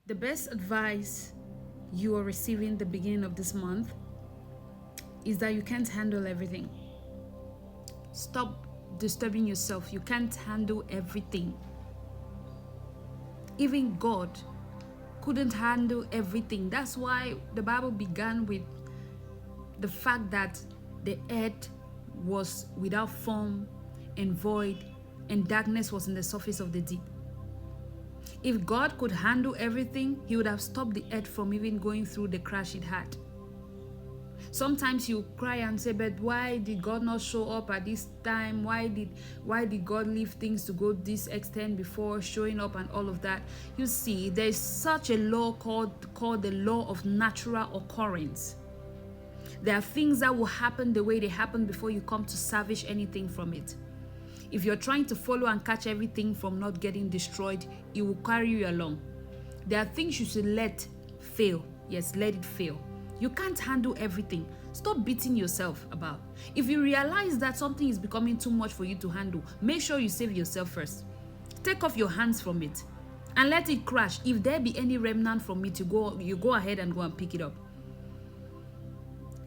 The best advice you are receiving the beginning of this month is that you can't handle everything. Stop disturbing yourself. You can't handle everything. Even God couldn't handle everything. That's why the Bible began with the fact that the earth was without form and void, and darkness was in the surface of the deep. If God could handle everything, he would have stopped the earth from even going through the crash it had. Sometimes you cry and say, but why did God not show up at this time? Why did God leave things to go this extent before showing up and all of that? You see, there's such a law called the law of natural occurrence. There are things that will happen the way they happen before you come to salvage anything from it. If you're trying to follow and catch everything from not getting destroyed, it will carry you along. There are things you should let fail. Yes, let it fail. You can't handle everything. Stop beating yourself about. If you realize that something is becoming too much for you to handle, make sure you save yourself first. Take off your hands from it and let it crash. If there be any remnant from it, you go ahead and go and pick it up.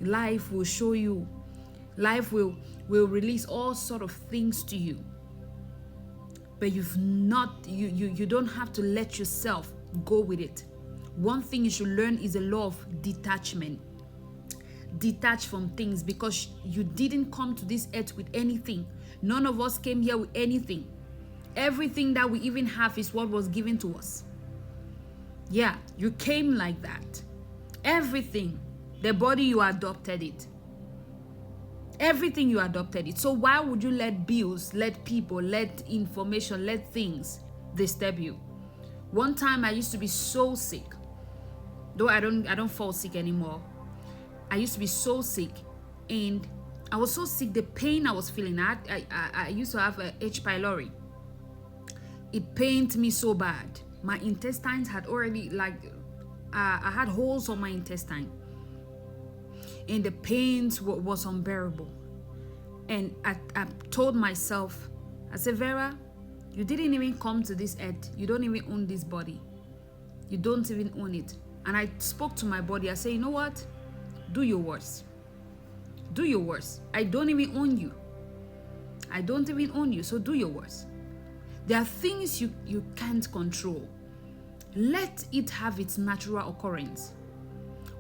Life will show you. Life will release all sort of things to you. But you don't have to let yourself go with it. One thing you should learn is a law of detachment. Detach from things, because you didn't come to this earth with anything. None of us came here with anything. Everything that we even have is what was given to us. Yeah, you came like that. Everything. The body, you adopted it. Everything, you adopted it. So why would you let bills, let people, let information, let things disturb you? One time I used to be so sick. Though I don't fall sick anymore. I used to be so sick, and I was so sick, the pain I was feeling. I used to have a H. pylori. It pained me so bad. My intestines had already, I had holes on my intestine. And the pains was unbearable. And I told myself, I said, Vera, you didn't even come to this earth. You don't even own this body. You don't even own it. And I spoke to my body. I said, you know what? Do your worst. Do your worst. I don't even own you. I don't even own you. So do your worst. There are things you can't control. Let it have its natural occurrence.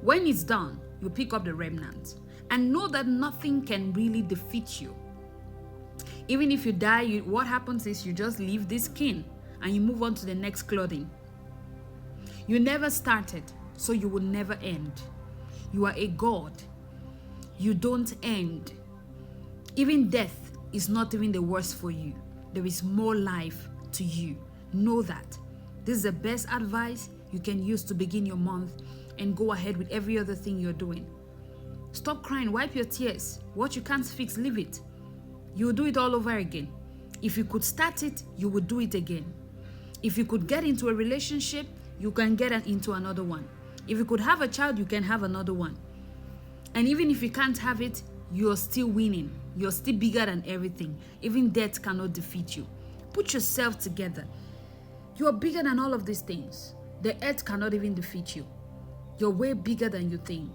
When it's done, you pick up the remnant. And know that nothing can really defeat you. Even if you die, what happens is you just leave this skin and you move on to the next clothing. You never started, so you will never end. You are a God. You don't end. Even death is not even the worst for you. There is more life to you. Know that. This is the best advice you can use to begin your month and go ahead with every other thing you're doing. Stop crying. Wipe your tears. What you can't fix, leave it. You will do it all over again. If you could start it, you would do it again. If you could get into a relationship, you can get into another one. If you could have a child, you can have another one. And even if you can't have it, you're still winning. You're still bigger than everything. Even death cannot defeat you. Put yourself together. You are bigger than all of these things. The earth cannot even defeat you. You're way bigger than you think.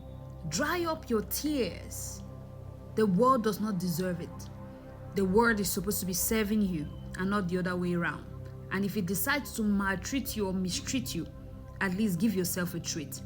Dry up your tears. The world does not deserve it. The world is supposed to be serving you and not the other way around. And if it decides to maltreat you or mistreat you, at least give yourself a treat.